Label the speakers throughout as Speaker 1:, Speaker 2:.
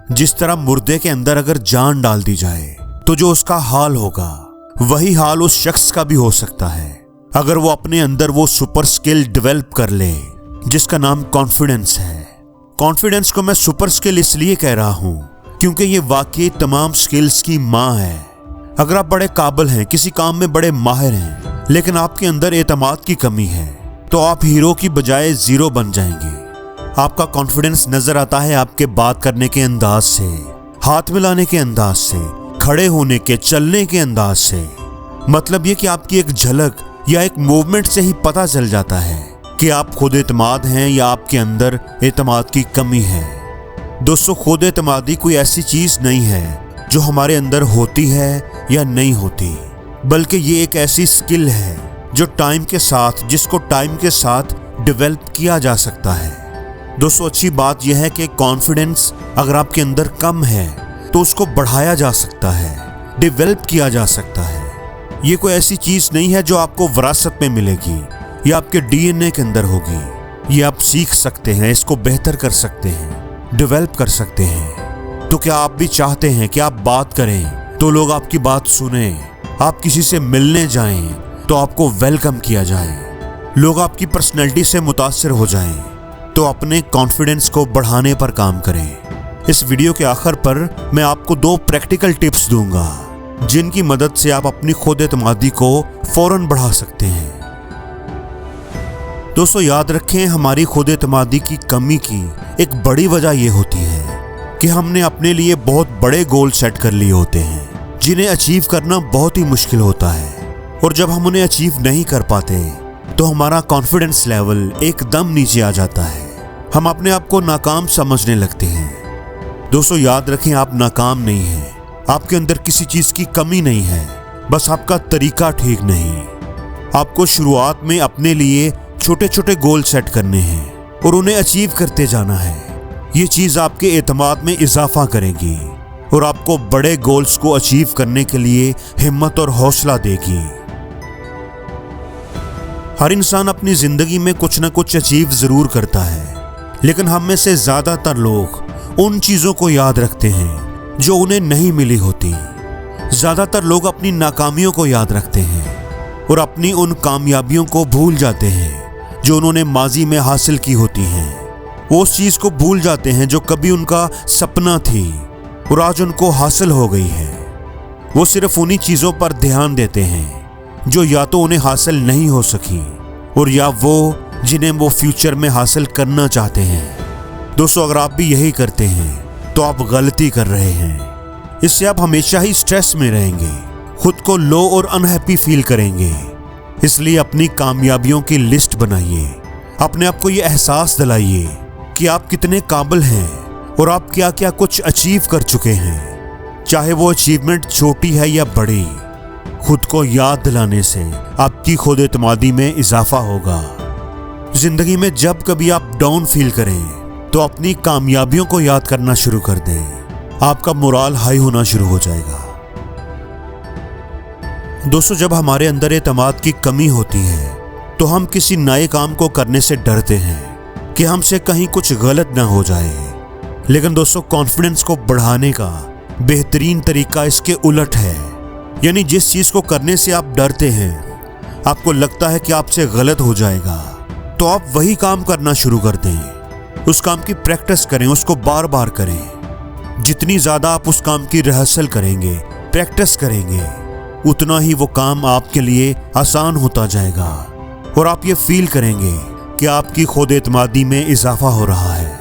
Speaker 1: जिस तरह मुर्दे के अंदर अगर जान डाल दी जाए तो जो उसका हाल होगा वही हाल उस शख्स का भी हो सकता है अगर वो अपने अंदर वो सुपर स्किल डेवलप कर ले जिसका नाम कॉन्फिडेंस है। कॉन्फिडेंस को मैं सुपर स्किल इसलिए कह रहा हूं क्योंकि ये वाकई तमाम स्किल्स की माँ है। अगर आप बड़े काबिल हैं, किसी काम में बड़े माहिर हैं, लेकिन आपके अंदर एतमाद की कमी है तो आप हीरो की बजाय जीरो बन जाएंगे। आपका कॉन्फिडेंस नजर आता है आपके बात करने के अंदाज से, हाथ मिलाने के अंदाज से, खड़े होने के, चलने के अंदाज से। मतलब ये कि आपकी एक झलक या एक मूवमेंट से ही पता चल जाता है कि आप खुद एतमाद हैं या आपके अंदर एतमाद की कमी है। दोस्तों, खुद एतमादी कोई ऐसी चीज नहीं है जो हमारे अंदर होती है या नहीं होती, बल्कि ये एक ऐसी स्किल है जो जिसको टाइम के साथ डेवलप किया जा सकता है। दोस्तों, अच्छी बात यह है कि कॉन्फिडेंस अगर आपके अंदर कम है तो उसको बढ़ाया जा सकता है, डेवलप किया जा सकता है। ये कोई ऐसी चीज नहीं है जो आपको विरासत में मिलेगी या आपके डीएनए के अंदर होगी। ये आप सीख सकते हैं, इसको बेहतर कर सकते हैं, डेवलप कर सकते हैं। तो क्या आप भी चाहते हैं कि आप बात करें तो लोग आपकी बात सुने, आप किसी से मिलने जाएं तो आपको वेलकम किया जाए, लोग आपकी पर्सनैलिटी से मुतासिर हो जाएं, तो अपने कॉन्फिडेंस को बढ़ाने पर काम करें। इस वीडियो के आखिर पर मैं आपको 2 प्रैक्टिकल टिप्स दूंगा जिनकी मदद से आप अपनी खुद एतमादी को फौरन बढ़ा सकते हैं। दोस्तों, याद रखें, हमारी खुद एतमादी की कमी की एक बड़ी वजह यह होती है कि हमने अपने लिए बहुत बड़े गोल सेट कर लिए होते हैं जिन्हें अचीव करना बहुत ही मुश्किल होता है। और जब हम उन्हें अचीव नहीं कर पाते तो हमारा कॉन्फिडेंस लेवल एकदम नीचे आ जाता है, हम अपने आप को नाकाम समझने लगते हैं। दोस्तों, याद रखें, आप नाकाम नहीं हैं, आपके अंदर किसी चीज की कमी नहीं है, बस आपका तरीका ठीक नहीं। आपको शुरुआत में अपने लिए छोटे छोटे गोल सेट करने हैं और उन्हें अचीव करते जाना है। ये चीज आपके एतमाद में इजाफा करेगी और आपको बड़े गोल्स को अचीव करने के लिए हिम्मत और हौसला देगी। हर इंसान अपनी जिंदगी में कुछ न कुछ अचीव जरूर करता है, लेकिन हम में से ज्यादातर लोग उन चीजों को याद रखते हैं जो उन्हें नहीं मिली होती। ज्यादातर लोग अपनी नाकामियों को याद रखते हैं और अपनी उन कामयाबियों को भूल जाते हैं जो उन्होंने माजी में हासिल की होती हैं। वो उस चीज को भूल जाते हैं जो कभी उनका सपना थी और आज उनको हासिल हो गई है। वो सिर्फ उन्हीं चीजों पर ध्यान देते हैं जो या तो उन्हें हासिल नहीं हो सकी और या वो जिन्हें वो फ्यूचर में हासिल करना चाहते हैं। दोस्तों, अगर आप भी यही करते हैं तो आप गलती कर रहे हैं। इससे आप हमेशा ही स्ट्रेस में रहेंगे, खुद को लो और अनहैप्पी फील करेंगे। इसलिए अपनी कामयाबियों की लिस्ट बनाइए, अपने आप को ये एहसास दिलाइए कि आप कितने काबिल हैं और आप क्या क्या कुछ अचीव कर चुके हैं। चाहे वो अचीवमेंट छोटी है या बड़ी, खुद को याद दिलाने से आपकी खुद एतमादी में इजाफा होगा। जिंदगी में जब कभी आप डाउन फील करें तो अपनी कामयाबियों को याद करना शुरू कर दें, आपका मोराल हाई होना शुरू हो जाएगा। दोस्तों, जब हमारे अंदर एतमाद की कमी होती है तो हम किसी नए काम को करने से डरते हैं कि हमसे कहीं कुछ गलत ना हो जाए। लेकिन दोस्तों, कॉन्फिडेंस को बढ़ाने का बेहतरीन तरीका इसके उलट है। यानी जिस चीज को करने से आप डरते हैं, आपको लगता है कि आपसे गलत हो जाएगा, तो आप वही काम करना शुरू कर दें। उस काम की प्रैक्टिस करें, उसको बार बार करें। जितनी ज्यादा आप उस काम की रिहर्सल करेंगे, प्रैक्टिस करेंगे, उतना ही वो काम आपके लिए आसान होता जाएगा और आप ये फील करेंगे कि आपकी खुद एतमादी में इजाफा हो रहा है।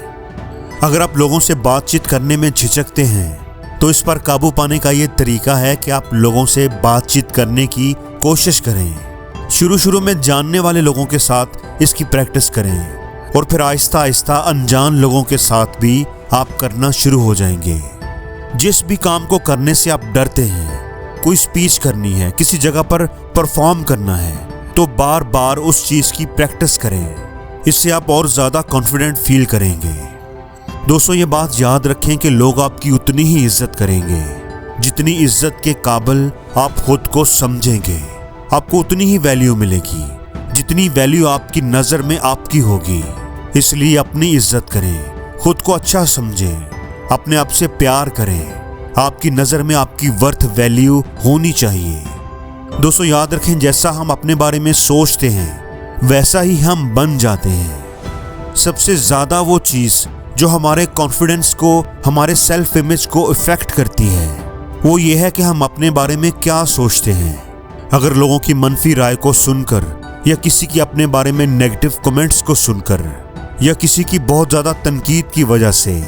Speaker 1: अगर आप लोगों से बातचीत करने में झिझकते हैं तो इस पर काबू पाने का ये तरीका है कि आप लोगों से बातचीत करने की कोशिश करें। शुरू में जानने वाले लोगों के साथ इसकी प्रैक्टिस करें और फिर आहिस्ता आहिस्ता अनजान लोगों के साथ भी आप करना शुरू हो जाएंगे। जिस भी काम को करने से आप डरते हैं, कोई स्पीच करनी है, किसी जगह पर परफॉर्म करना है, तो बार बार उस चीज की प्रैक्टिस करें। इससे आप और ज्यादा कॉन्फिडेंट फील करेंगे। दोस्तों, ये बात याद रखें कि लोग आपकी उतनी ही इज्जत करेंगे जितनी इज्जत के काबिल आप खुद को समझेंगे। आपको उतनी ही वैल्यू मिलेगी जितनी वैल्यू आपकी नजर में आपकी होगी। इसलिए अपनी इज्जत करें, खुद को अच्छा समझें अपने आप से प्यार करें। आपकी नज़र में आपकी वर्थ वैल्यू होनी चाहिए। दोस्तों याद रखें, जैसा हम अपने बारे में सोचते हैं वैसा ही हम बन जाते हैं। सबसे ज़्यादा वो चीज़ जो हमारे कॉन्फिडेंस को, हमारे सेल्फ इमेज को इफ़ेक्ट करती है, वो ये है कि हम अपने बारे में क्या सोचते हैं। अगर लोगों की मनफी राय को सुनकर या किसी की अपने बारे में नेगेटिव कमेंट्स को सुनकर या किसी की बहुत ज़्यादा तनकीद की वजह से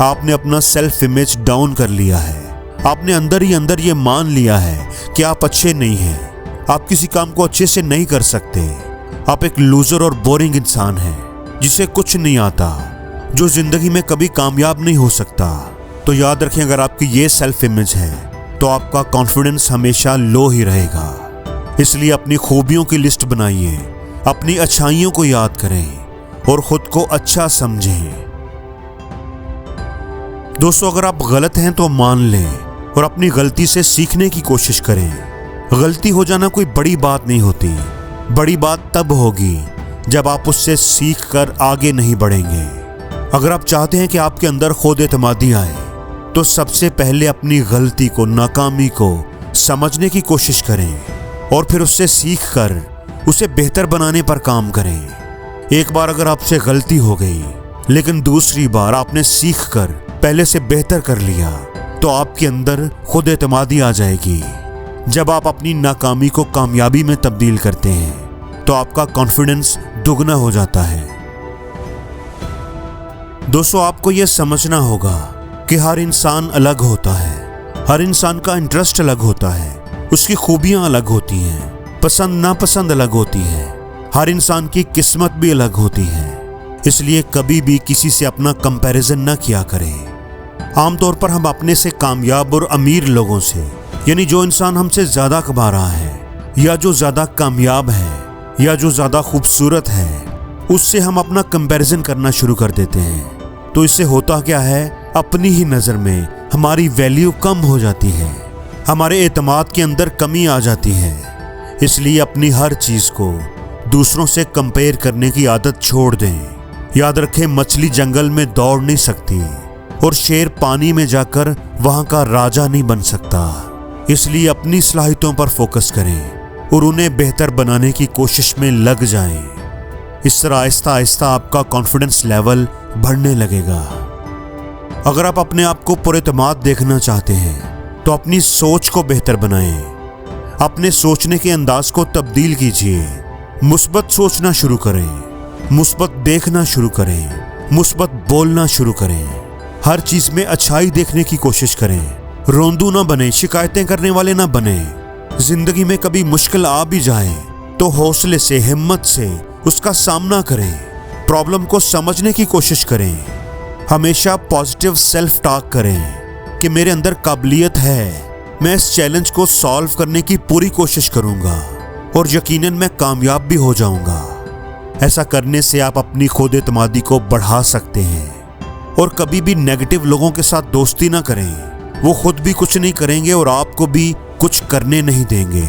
Speaker 1: आपने अपना सेल्फ इमेज डाउन कर लिया है, आपने अंदर ही अंदर ये मान लिया है कि आप अच्छे नहीं हैं, आप किसी काम को अच्छे से नहीं कर सकते, आप एक लूजर और बोरिंग इंसान हैं जिसे कुछ नहीं आता, जो जिंदगी में कभी कामयाब नहीं हो सकता, तो याद रखें अगर आपकी ये सेल्फ इमेज है तो आपका कॉन्फिडेंस हमेशा लो ही रहेगा। इसलिए अपनी खूबियों की लिस्ट बनाइए, अपनी अच्छाइयों को याद करें और खुद को अच्छा समझें। दोस्तों अगर आप गलत हैं तो मान लें और अपनी गलती से सीखने की कोशिश करें। गलती हो जाना कोई बड़ी बात नहीं होती, बड़ी बात तब होगी जब आप उससे सीख कर आगे नहीं बढ़ेंगे। अगर आप चाहते हैं कि आपके अंदर खुद एतमादी आए तो सबसे पहले अपनी गलती को, नाकामी को समझने की कोशिश करें और फिर उससे सीख कर उसे बेहतर बनाने पर काम करें। एक बार अगर आपसे गलती हो गई लेकिन दूसरी बार आपने सीख कर पहले से बेहतर कर लिया तो आपके अंदर खुद एतमादी आ जाएगी। जब आप अपनी नाकामी को कामयाबी में तब्दील करते हैं तो आपका कॉन्फिडेंस दुगना हो जाता है। दोस्तों आपको यह समझना होगा कि हर इंसान अलग होता है, हर इंसान का इंटरेस्ट अलग होता है, उसकी खूबियां अलग होती हैं, पसंद नापसंद अलग होती है, हर इंसान की किस्मत भी अलग होती है। इसलिए कभी भी किसी से अपना कंपैरिजन न किया करें। आमतौर पर हम अपने से कामयाब और अमीर लोगों से, यानी जो इंसान हमसे ज़्यादा कमा रहा है या जो ज़्यादा कामयाब है या जो ज़्यादा खूबसूरत है, उससे हम अपना कंपैरिजन करना शुरू कर देते हैं। तो इससे होता क्या है, अपनी ही नज़र में हमारी वैल्यू कम हो जाती है, हमारे एतमाद के अंदर कमी आ जाती है। इसलिए अपनी हर चीज़ को दूसरों से कंपेयर करने की आदत छोड़ दें। याद रखें, मछली जंगल में दौड़ नहीं सकती और शेर पानी में जाकर वहां का राजा नहीं बन सकता। इसलिए अपनी सलाहियतों पर फोकस करें और उन्हें बेहतर बनाने की कोशिश में लग जाएं। इस तरह आहिस्ता आहिस्ता आपका कॉन्फिडेंस लेवल बढ़ने लगेगा। अगर आप अपने आप को पुरएतमाद देखना चाहते हैं तो अपनी सोच को बेहतर बनाएं। अपने सोचने के अंदाज को तब्दील कीजिए, मुस्बत सोचना शुरू करें, मुस्बत देखना शुरू करें, मुस्बत बोलना शुरू करें, हर चीज में अच्छाई देखने की कोशिश करें। रोंदू ना बने, शिकायतें करने वाले ना बने। जिंदगी में कभी मुश्किल आ भी जाए तो हौसले से, हिम्मत से उसका सामना करें, प्रॉब्लम को समझने की कोशिश करें। हमेशा पॉजिटिव सेल्फ टॉक करें कि मेरे अंदर काबिलियत है, मैं इस चैलेंज को सॉल्व करने की पूरी कोशिश करूंगा और यकीनन मैं कामयाब भी हो जाऊंगा। ऐसा करने से आप अपनी खुद एतमादी को बढ़ा सकते हैं। और कभी भी नेगेटिव लोगों के साथ दोस्ती ना करें, वो खुद भी कुछ नहीं करेंगे और आपको भी कुछ करने नहीं देंगे।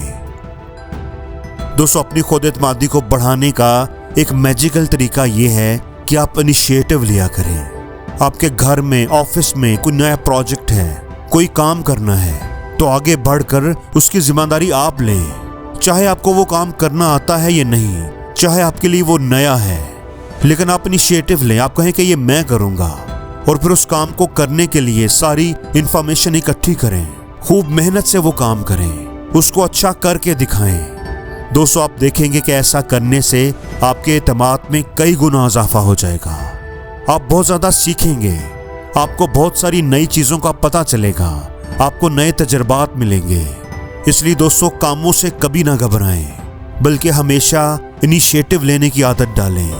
Speaker 1: दोस्तों अपनी खुद एतमादी को बढ़ाने का एक मैजिकल तरीका ये है कि आप इनिशिएटिव लिया करें। आपके घर में, ऑफिस में कोई नया प्रोजेक्ट है, कोई काम करना है तो आगे बढ़कर उसकी जिम्मेदारी आप लें। चाहे आपको वो काम करना आता है या नहीं, चाहे आपके लिए वो नया है, लेकिन आप इनिशिएटिव लें। आप कहें कि ये मैं करूंगा और फिर उस काम को करने के लिए सारी इंफॉर्मेशन इकट्ठी करें, खूब मेहनत से वो काम करें, उसको अच्छा करके दिखाएं। दोस्तों आप देखेंगे कि ऐसा करने से आपके एतमाद में कई गुना इजाफा हो जाएगा। आप बहुत ज़्यादा सीखेंगे, आपको बहुत सारी नई चीज़ों का पता चलेगा, आपको नए तजर्बात मिलेंगे। इसलिए दोस्तों कामों से कभी ना घबराएं, बल्कि हमेशा इनिशिएटिव लेने की आदत डालें।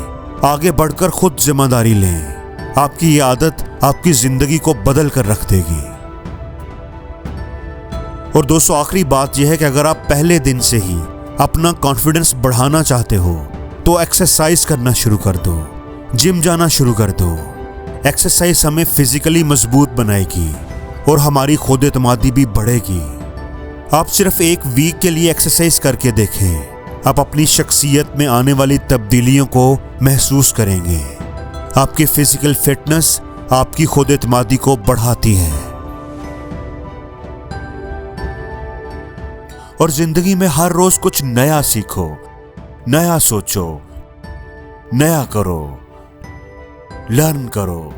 Speaker 1: आगे बढ़कर खुद जिम्मेदारी लें। आपकी ये आदत आपकी जिंदगी को बदल कर रख देगी। और दोस्तों आखिरी बात यह है कि अगर आप पहले दिन से ही अपना कॉन्फिडेंस बढ़ाना चाहते हो तो एक्सरसाइज करना शुरू कर दो, जिम जाना शुरू कर दो। एक्सरसाइज हमें फिजिकली मजबूत बनाएगी और हमारी खुद एतमादी भी बढ़ेगी। आप सिर्फ एक वीक के लिए एक्सरसाइज करके देखें, आप अपनी शख्सियत में आने वाली तब्दीलियों को महसूस करेंगे। आपकी फिजिकल फिटनेस आपकी खुद एतमादी को बढ़ाती हैं। और जिंदगी में हर रोज कुछ नया सीखो, नया सोचो, नया करो, लर्न करो।